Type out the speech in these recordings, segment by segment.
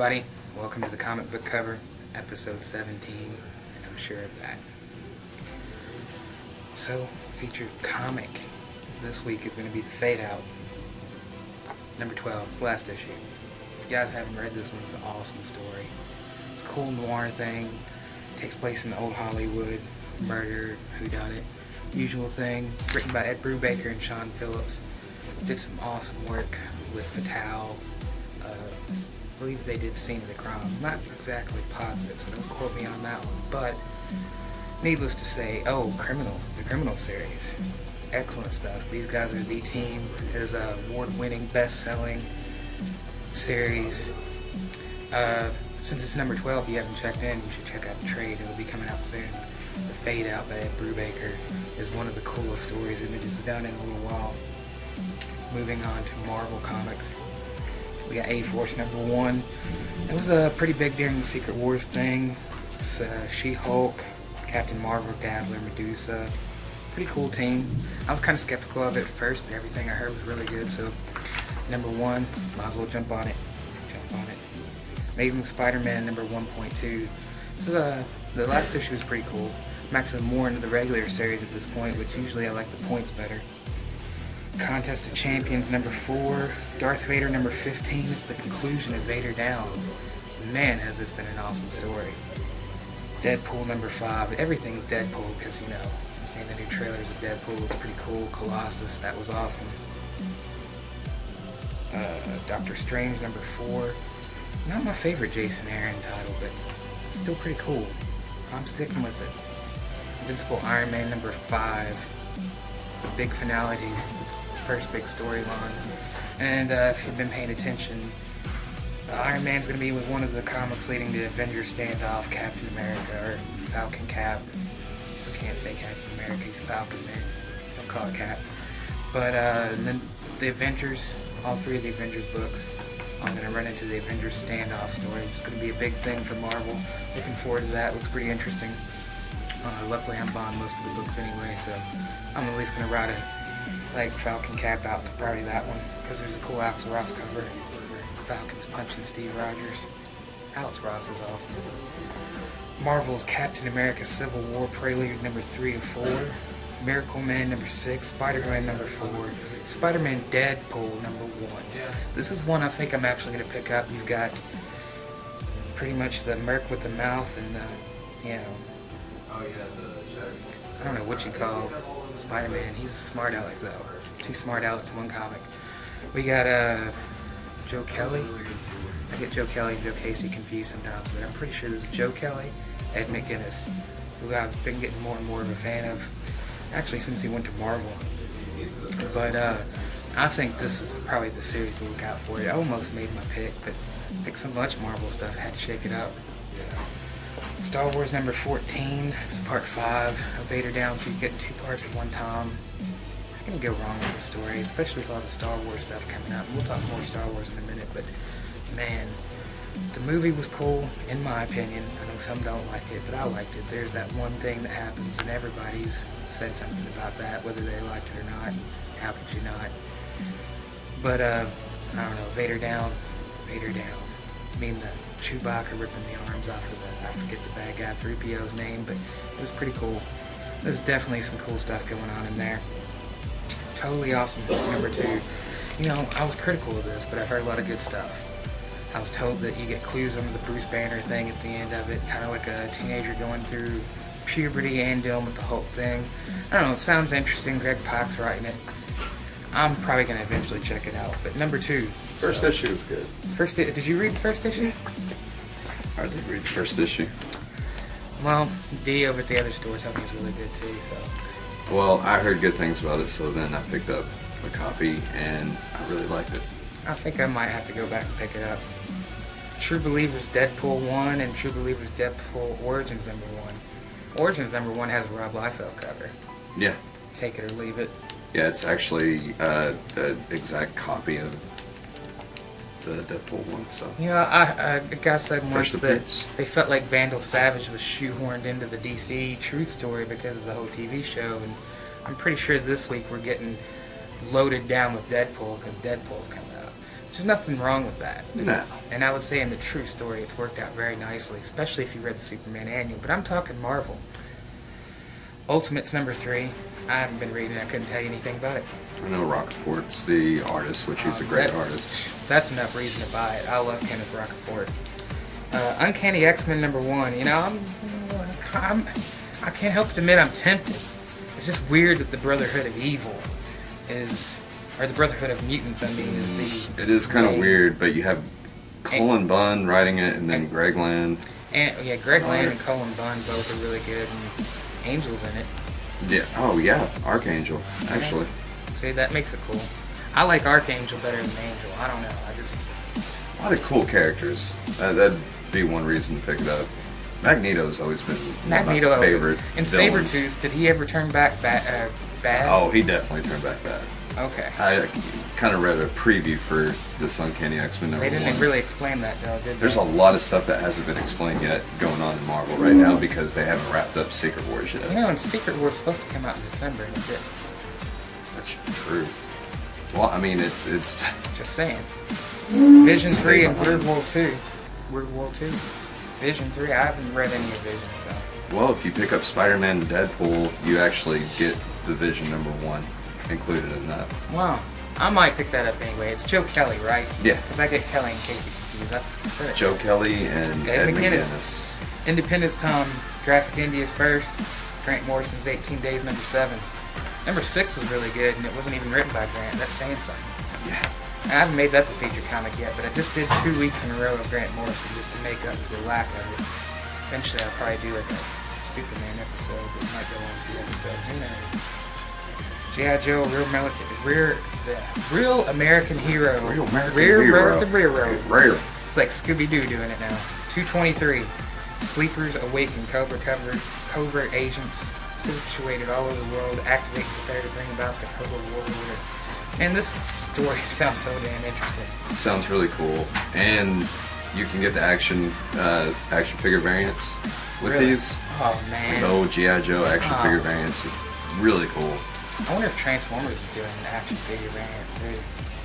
everybody, welcome to the Comic Book Cover, episode 17, and I'm sure of that. So, featured comic this week is going to be The Fade Out, number 12, it's the last issue. If you guys haven't read this one, it's an awesome story. It's a cool noir thing, takes place in old Hollywood, murder, whodunit, usual thing, written by Ed Brubaker and Sean Phillips. Did some awesome work with Fatale. I believe they did Scene of the Crime. Not exactly positive, so don't quote me on that one. But needless to say, the Criminal series, excellent stuff. These guys are the team. It is a award-winning, best-selling series. Since it's number 12, if you haven't checked in, you should check out the trade. It'll be coming out soon. The Fade Out by Ed Brubaker is one of the coolest stories images done in a little while. Moving on to Marvel Comics. We got A-Force number 1. It was pretty big during the Secret Wars thing. It's She-Hulk, Captain Marvel, Dazzler, Medusa. Pretty cool team. I was kind of skeptical of it at first, but everything I heard was really good. So, number 1, might as well jump on it. Amazing Spider-Man number 1.2. So the last issue was pretty cool. I'm actually more into the regular series at this point, which usually I like the points better. Contest of Champions number 4, Darth Vader number 15 is the conclusion of Vader Down. Man, has this been an awesome story. Deadpool number 5, everything's Deadpool because, I've seen the new trailers of Deadpool, it's pretty cool. Colossus, that was awesome. Doctor Strange number 4, not my favorite Jason Aaron title, but still pretty cool. I'm sticking with it. Invincible Iron Man number 5, it's the big finale to first big storyline, and if you've been paying attention, Iron Man's going to be with one of the comics leading the Avengers standoff, Captain America, or Falcon Cap. Just can't say Captain America, he's Falcon Man, don't call it Cap. But then the Avengers, all 3 of the Avengers books, I'm going to run into the Avengers standoff story. It's going to be a big thing for Marvel. Looking forward to that, looks pretty interesting. Luckily I'm buying most of the books anyway, so I'm at least going to ride Falcon Cap out to probably that one, because there's a cool Alex Ross cover where Falcon's punching Steve Rogers. Alex Ross is awesome. Marvel's Captain America Civil War Prelude number 3 of 4, Miracle Man number 6, Spider-Man number 4, Spider-Man Deadpool number 1. This is one I think I'm actually going to pick up. You've got pretty much the Merc with the mouth and the, I don't know what you call Spider-Man. He's a smart aleck though. 2 smart alecks in one comic. We got Joe Kelly. I get Joe Kelly and Joe Casey confused sometimes, but I'm pretty sure this is Joe Kelly, Ed McGuinness, who I've been getting more and more of a fan of, actually since he went to Marvel. But I think this is probably the series to look out for. I almost made my pick, but I picked so much Marvel stuff, I had to shake it up. Star Wars number 14, it's part 5 of Vader Down, so you get 2 parts at one time. How can you go wrong with the story, especially with all the Star Wars stuff coming up? We'll talk more Star Wars in a minute, but man, the movie was cool, in my opinion. I know some don't like it, but I liked it. There's that one thing that happens, and everybody's said something about that, whether they liked it or not. How could you not? But, I don't know, Vader Down. I mean, the Chewbacca ripping the arms off of I forget the bad guy 3PO's name, but it was pretty cool. There's definitely some cool stuff going on in there. Totally awesome. Number 2. I was critical of this, but I've heard a lot of good stuff. I was told that you get clues on the Bruce Banner thing at the end of it, kind of like a teenager going through puberty and dealing with the Hulk thing. I don't know, it sounds interesting. Greg Pak's writing it. I'm probably going to eventually check it out. But number 2. First issue was good. Did you read the first issue? I did read the first issue. Well, D over at the other store told me it's really good too, so. Well, I heard good things about it, so then I picked up a copy, and I really liked it. I think I might have to go back and pick it up. True Believers Deadpool 1 and True Believers Deadpool Origins number 1. Origins number 1 has a Rob Liefeld cover. Yeah. Take it or leave it. Yeah, it's actually an exact copy of the Deadpool one, so. A guy said once that appearance. they felt like Vandal Savage was shoehorned into the DC Truth story because of the whole TV show, and I'm pretty sure this week we're getting loaded down with Deadpool because Deadpool's coming out. There's nothing wrong with that. No. And I would say in the true story, it's worked out very nicely, especially if you read the Superman annual. But I'm talking Marvel. Ultimate's number 3. I haven't been reading it. I couldn't tell you anything about it. I know Rockfort's the artist, which he's a great That- artist. That's enough reason to buy it. I love Kenneth Rocafort. Uncanny X-Men number 1. You know, I can't help but admit I'm tempted. It's just weird that the Brotherhood of Evil or the Brotherhood of Mutants, is the... It is kind of main- weird, but you have Cullen Bunn writing it, and then Greg Land. And yeah, Greg Land and Cullen Bunn both are really good, and Angel's in it. Yeah. Oh yeah, Archangel. Actually, See, that makes it cool. I like Archangel better than Angel. I don't know. a lot of cool characters. That'd be one reason to pick it up. Magneto's always been Magneto my favorite. and villains. Sabretooth. Did he ever turn back bad? Oh, he definitely turned back bad. Okay. I kind of read a preview for this Uncanny X-Men number They didn't 1. really explain that though, did they? There's a lot of stuff that hasn't been explained yet going on in Marvel right now because they haven't wrapped up Secret Wars yet. You know, and Secret War's supposed to come out in December, and it didn't. That's true. Well, I mean, it's Just saying. Vision Stay 3 and behind. World War 2. World War 2. Vision 3. I haven't read any of Vision, so. well, if you pick up Spider-Man and Deadpool, you actually get Division number 1 included in that. Wow. I might pick that up anyway. It's Joe Kelly, right? Yeah. Because I get Kelly and Casey confused. I said it. Joe Kelly and Ed Ed McGuinness. McGuinness. Independence Tom, Graphic India's first. Grant Morrison's 18 Days, number 7. Number 6 was really good, and it wasn't even written by Grant. That's saying something. Yeah. I haven't made that the feature comic yet, but I just did 2 weeks in a row of Grant Morrison just to make up for the lack of it. Eventually, I'll probably do like a Superman episode, but it might go on 2 episodes. Who knows? G.I. Joe, Real American Hero. Real American Real Hero. American Hero. Rare. It's like Scooby-Doo doing it now. 223. Sleepers awaken. Covert agents situated all over the world activate and prepare to bring about the Cobra War order. Man, this story sounds so damn interesting. Sounds really cool. And you can get the action figure variants with Really? these. Oh, Like man. the old G.I. Joe action Oh. figure variants. Really cool. I wonder if Transformers is doing an action figure variant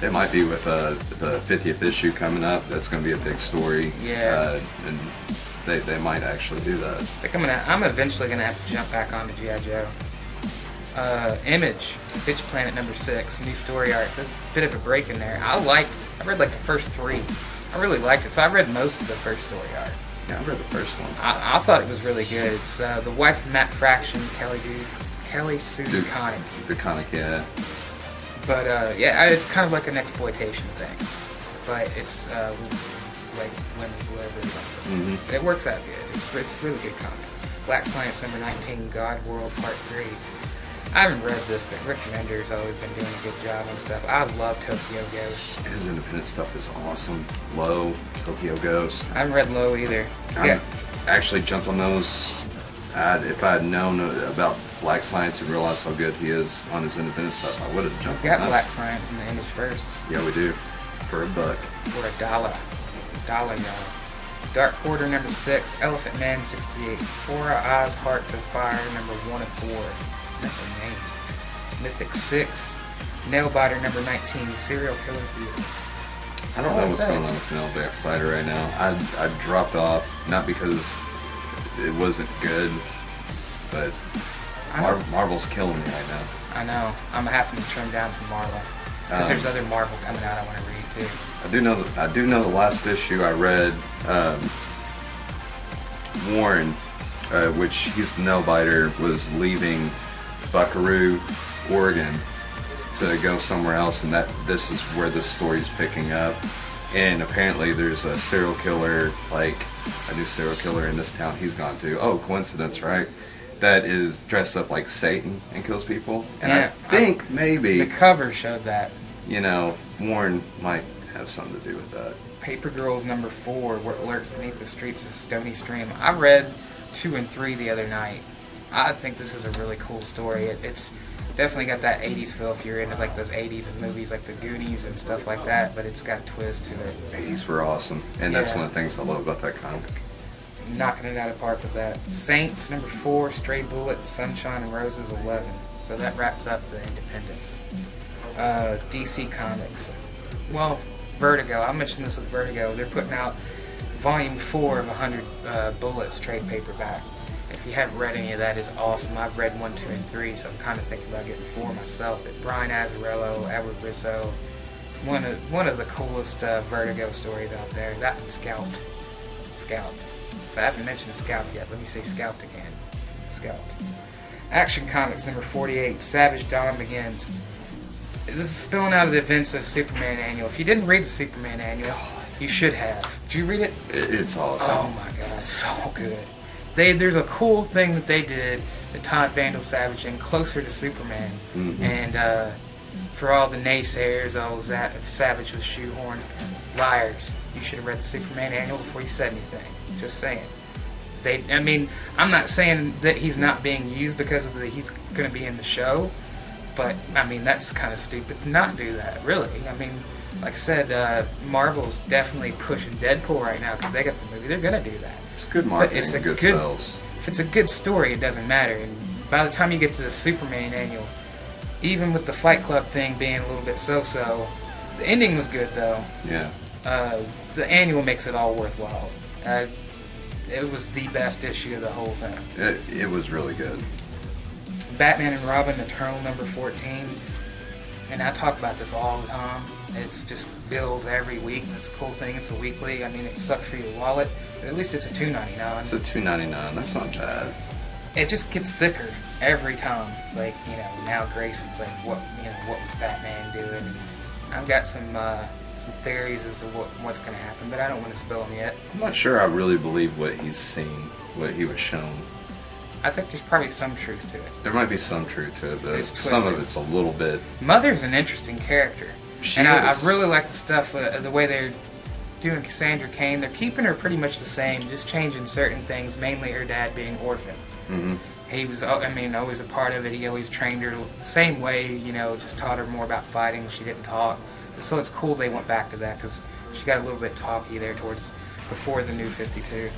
too. It might be with the 50th issue coming up. That's going to be a big story. Yeah. And they might actually do that. They're coming out. I'm eventually going to have to jump back onto G.I. Joe. Image, Bitch Planet number 6, new story arc. There's a bit of a break in there. I read like the first 3. I really liked it, so I read most of the first story arc. Yeah, I read the first one. I thought it was really good. It's the wife of Matt Fraction, Kelly Sue Dude. DeConnick. The comic, yeah. But yeah, it's kind of like an exploitation thing. But it's like women's lib or something. Mhm. It works out good. It's a really good comic. Black Science number 19, God World Part 3. I haven't read this, but Rick Remender's always been doing a good job on stuff. I love Tokyo Ghost. His independent stuff is awesome. Low, Tokyo Ghost. I haven't read Low either. I Yeah, actually jumped on those. If I had known about Black Science and realized how good he is on his independent stuff, I would have jumped we on got that. Black Science in the Image first Yeah, we do. For $1. for $1. Y'all. Dark Quarter number 6, Elephant Man 68, Four Eyes Heart to Fire number 1 and 4. That's a name. Mythic 6, Nailbiter number 19, Serial Killer's Beauty. I don't know what's going on with Nailbiter right now. I dropped off, not because it wasn't good, but Marvel's killing me right now. I know. I'm having to trim down some Marvel. Because there's other Marvel coming out I want to read too. I do know the last issue I read, Warren, which he's the Nailbiter, was leaving Buckaroo, Oregon, to go somewhere else, and that this is where this story's picking up. And apparently there's a serial killer, like a new serial killer in this town he's gone to. Oh, coincidence, right? That is dressed up like Satan and kills people. And Yeah, I think maybe, The cover showed that. Warren might have something to do with that. Paper Girls number 4, What Lurks Beneath the Streets of Stony Stream. I read 2 and 3 the other night. I think this is a really cool story. It's definitely got that 80s feel if you're into like those 80s and movies like The Goonies and stuff like that, but it's got a twist to it. 80s were awesome, and that's Yeah. one of the things I love about that comic. Knocking it out of the park with that. Saints number 4, Stray Bullets, Sunshine and Roses 11. So that wraps up the Independence. DC Comics. Well, Vertigo. I mentioned this with Vertigo. They're putting out Volume 4 of 100 Bullets trade paperback. If you haven't read any of that, it's awesome. I've read 1, 2, and 3, so I'm kind of thinking about getting 4 myself. But Brian Azzarello, Edward Risso, it's one of the coolest Vertigo stories out there. That and Scalped. If I haven't mentioned Scalped yet, let me say Scalped again. Scalped. Action Comics number 48, Savage Dawn Begins. This is spilling out of the events of Superman Annual. If you didn't read the Superman Annual, you should have. Did you read it? It's awesome. Oh my god, so good. There's a cool thing that they did that Todd Vandal Savage in Closer to Superman. Mm-hmm. And for all the naysayers, Savage was shoehorned, liars. You should have read the Superman Annual before you said anything. Just saying. I'm not saying that he's not being used because of he's going to be in the show, but that's kind of stupid to not do that, really. Like I said, Marvel's definitely pushing Deadpool right now because they got the movie. They're going to do that. It's good marketing, it's good sales. If it's a good story, it doesn't matter. And by the time you get to the Superman Annual, even with the Fight Club thing being a little bit so-so, the ending was good, though. Yeah. The Annual makes it all worthwhile. It was the best issue of the whole thing. It was really good. Batman and Robin Eternal number 14. And I talk about this all the time. It's just builds every week. It's a cool thing. It's a weekly. It sucks for your wallet, but at least it's a $2.99. It's a $2.99. That's not bad. It just gets thicker every time. Now Grayson's like, what was Batman doing? And I've got some theories as to what's going to happen, but I don't want to spill them yet. I'm not sure I really believe what he's seen, what he was shown. I think there's probably some truth to it. There might be some truth to it, but It's some twisted. of it's a little bit... Mother's an interesting character. I really like the stuff, the way they're doing Cassandra Cain. They're keeping her pretty much the same, just changing certain things, mainly her dad being orphaned. Mm-hmm. He was, always a part of it. He always trained her the same way, just taught her more about fighting. She didn't talk. So it's cool they went back to that because she got a little bit talky there before the New 52.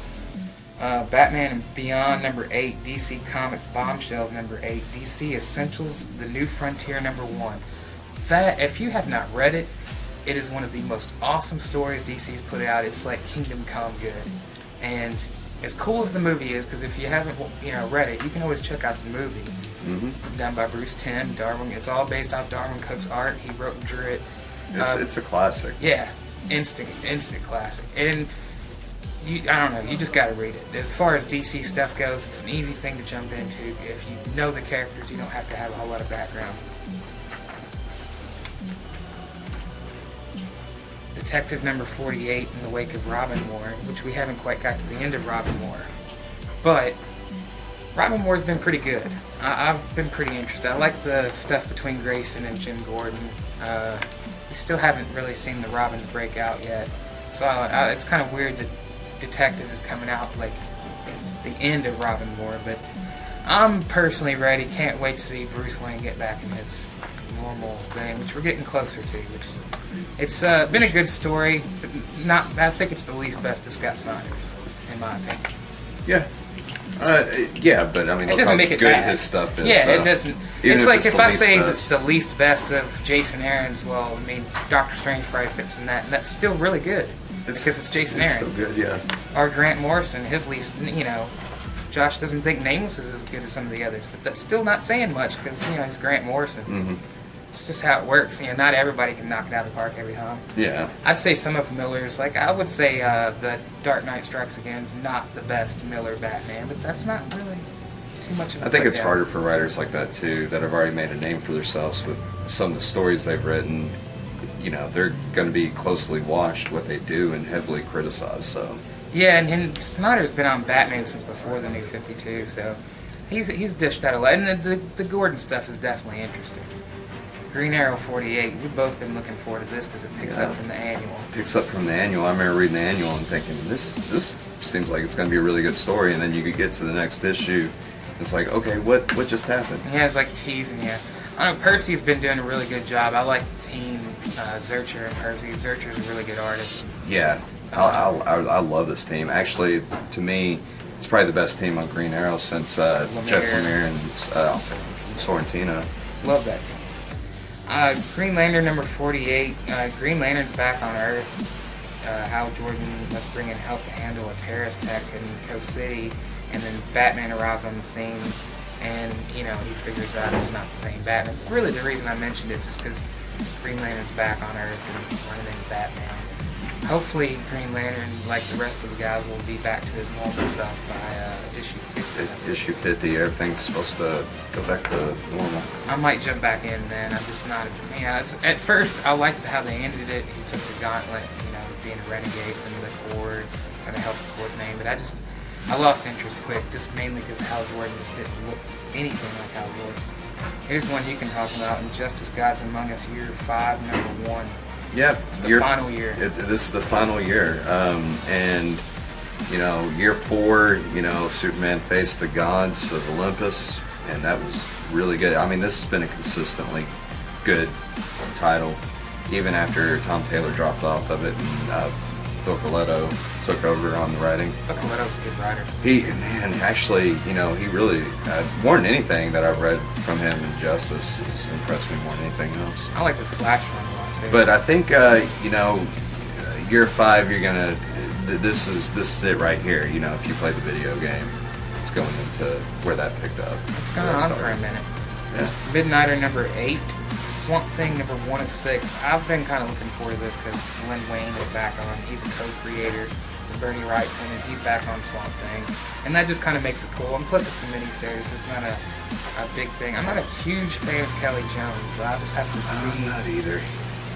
Batman and Beyond number 8, DC Comics Bombshells number 8, DC Essentials The New Frontier number 1. That, if you have not read it, it is one of the most awesome stories DC's put out. It's like Kingdom Come good. And as cool as the movie is, because if you haven't read it, you can always check out the movie. Mm-hmm. Done by Bruce Timm, Darwin. It's all based off Darwin Cook's art. He wrote and drew it. It's a classic. Yeah, instant classic. And I don't know, you just got to read it. As far as DC stuff goes, it's an easy thing to jump into. If you know the characters, you don't have to have a whole lot of background. Detective number 48 in the wake of Robin War, which we haven't quite got to the end of Robin War. But Robin War's been pretty good. I've been pretty interested. I like the stuff between Grayson and Jim Gordon. We still haven't really seen the Robins break out yet. So it's kind of weird that Detective is coming out like the end of Robin War, but I'm personally ready. Can't wait to see Bruce Wayne get back in his normal thing, which we're getting closer to. It's been a good story, but I think it's the least best of Scott Snyder's, in my opinion. Yeah. But it look doesn't how make it good bad. His stuff is. Yeah, though. it doesn't. Even It's like if I the say least that's the least best of Jason Aaron's, well, Doctor Strange probably fits in that, and that's still really good because it's Jason Aaron. It's still good, yeah. Or Grant Morrison, his least, Josh doesn't think Nameless is as good as some of the others, but that's still not saying much because, he's Grant Morrison. Mm-hmm. It's just how it works. Not everybody can knock it out of the park every time. Yeah. I'd say some of Miller's, I would say the Dark Knight Strikes Again is not the best Miller Batman, but that's not really too much of a I think it's put-down. harder for writers like that, too, that have already made a name for themselves with some of the stories they've written. They're going to be closely watched what they do and heavily criticized, so... Yeah, and Snyder's been on Batman since before the New 52, so he's dished out a lot. And the Gordon stuff is definitely interesting. Green Arrow 48, we've both been looking forward to this because it picks up from the annual. Picks up from the annual. I remember reading the annual and thinking, this seems like it's going to be a really good story, and then you could get to the next issue. It's like, okay, what just happened? Yeah, it's like teasing you. I know Percy's been doing a really good job. I like the team, Zurcher and Percy. Zurcher's a really good artist. Yeah, I love this team. Actually, to me, it's probably the best team on Green Arrow since Jeff Lemire and Sorrentino. Love that team. Green Lantern number 48. Green Lantern's back on Earth. Hal Jordan must bring in help to handle a terrorist attack in Coast City, and then Batman arrives on the scene, and he figures out it's not the same Batman. It's really the reason I mentioned it, just because Green Lantern's back on Earth and running into Batman. Hopefully, Green Lantern, like the rest of the guys, will be back to his normal self by issue 50. Issue 50, everything's supposed to go back to normal. I might jump back in then. I'm just not. At first, I liked how they ended it. He took the gauntlet, being a renegade from the Corps, kind of helped the Corps' name. But I lost interest quick, just mainly because Hal Jordan just didn't look anything like Hal Jordan. Here's one you can talk about: Injustice: Gods Among Us, Year 5, number 1. Yeah, it's the final year. This is the final year, and year 4, Superman faced the gods of Olympus, and that was really good. I mean, this has been a consistently good title, even after Tom Taylor dropped off of it and Bill Coletto took over on the writing. Bill Coletto's a good writer. He really, more than anything that I've read from him in Justice, has impressed me more than anything else. I like this Flash one a lot too. But I think, year 5, you're gonna. This is it right here. If you play the video game, it's going into where that picked up. It's gone on for a minute. Yeah. Midnighter number 8, Swamp Thing number 1 of 6. I've been kind of looking forward to this because Len Wein is back on. He's a co-creator with Bernie Wrightson, and he's back on Swamp Thing, and that just kind of makes it cool. And plus, it's a miniseries, so it's not a big thing. I'm not a huge fan of Kelly Jones, so I'll just have to see. I'm not either.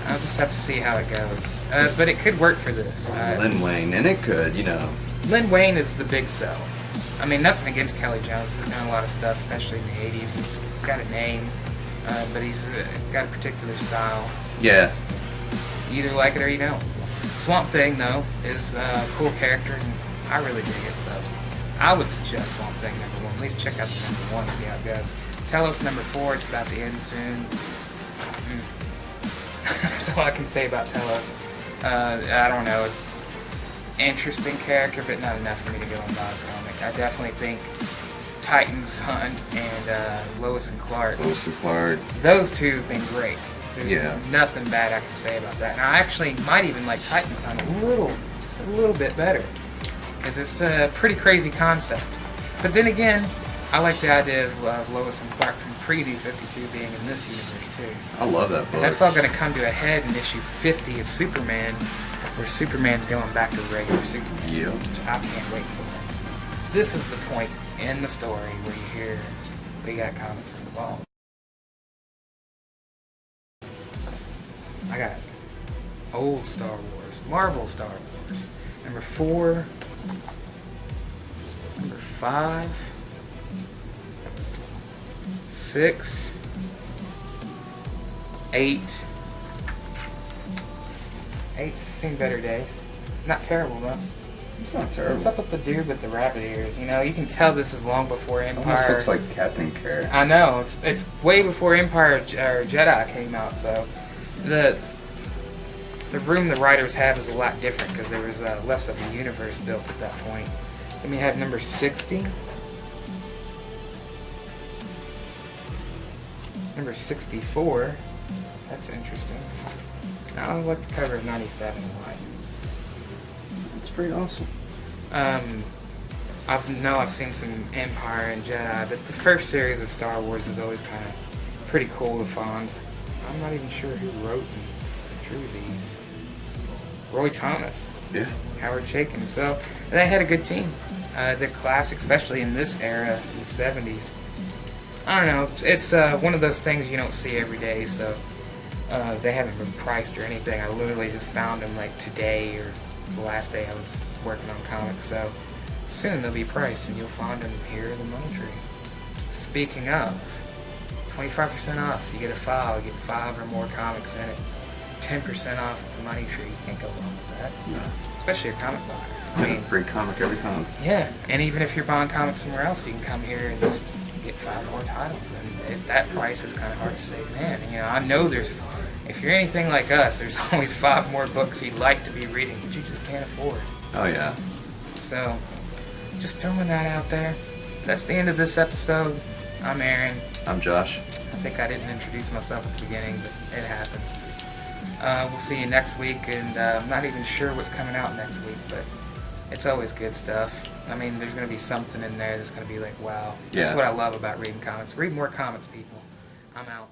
I'll just have to see how it goes. But it could work for this. Len Wein, and it could, Len Wein is the big sell. I mean, nothing against Kelly Jones. He's done a lot of stuff, especially in the 80s. He's got a name, but he's got a particular style. Yeah. You either like it or you don't. Swamp Thing, though, is a cool character, and I really dig it. So I would suggest Swamp Thing number 1. At least check out the number 1 and see how it goes. Telos number 4, it's about to end soon. That's all I can say about Telos. I don't know. It's interesting character, but not enough for me to go and buy his comic. I definitely think Titans Hunt and Lois and Clark. Those two have been great. There's nothing bad I can say about that. And I actually might even like Titans Hunt just a little bit better, because it's a pretty crazy concept. But then again, I like the idea of Lois and Clark from Preview 52 being in this universe too. I love that book. And that's all going to come to a head in issue 50 of Superman, where Superman's going back to the regular Superman. Yeah. Which I can't wait for that. This is the point in the story where you hear Big Cat Comics involved. I got old Star Wars, Marvel Star Wars, number 4, number 5, 6, 8. 8's seen better days. Not terrible though. It's not terrible. What's up with the dude with the rabbit ears? You can tell this is long before Empire. Almost looks like Captain Carrot. I know, it's way before Empire or Jedi came out, so the room the writers have is a lot different because there was less of a universe built at that point. Then we have number 60. Number 64. That's interesting. I like the cover of 97 in white. That's pretty awesome. I've seen some Empire and Jedi, but the first series of Star Wars is always kind of pretty cool to find. I'm not even sure who wrote and drew these. Roy Thomas. Yeah. Howard Chaykin. So they had a good team. They're classic, especially in this era, in the 70s. I don't know. It's one of those things you don't see every day, so they haven't been priced or anything. I literally just found them like today or the last day I was working on comics. So soon they'll be priced, and you'll find them here in the Money Tree. Speaking of, 25% off. You get a file. You get 5 or more comics in it. 10% off at the Money Tree. You can't go wrong with that. No. Especially a comic buyer. I mean, free comic every time. Yeah, and even if you're buying comics somewhere else, you can come here and just get 5 more titles. And at that price, it's kind of hard to say, man. I know if you're anything like us, there's always 5 more books you'd like to be reading, but you just can't afford. Oh yeah. So, just throwing that out there. That's the end of this episode. I'm Aaron. I'm Josh. I think I didn't introduce myself at the beginning, but it happens. We'll see you next week, and I'm not even sure what's coming out next week, but it's always good stuff. I mean, there's going to be something in there that's going to be like, wow. That's Yeah. what I love about reading comics. Read more comics, people. I'm out.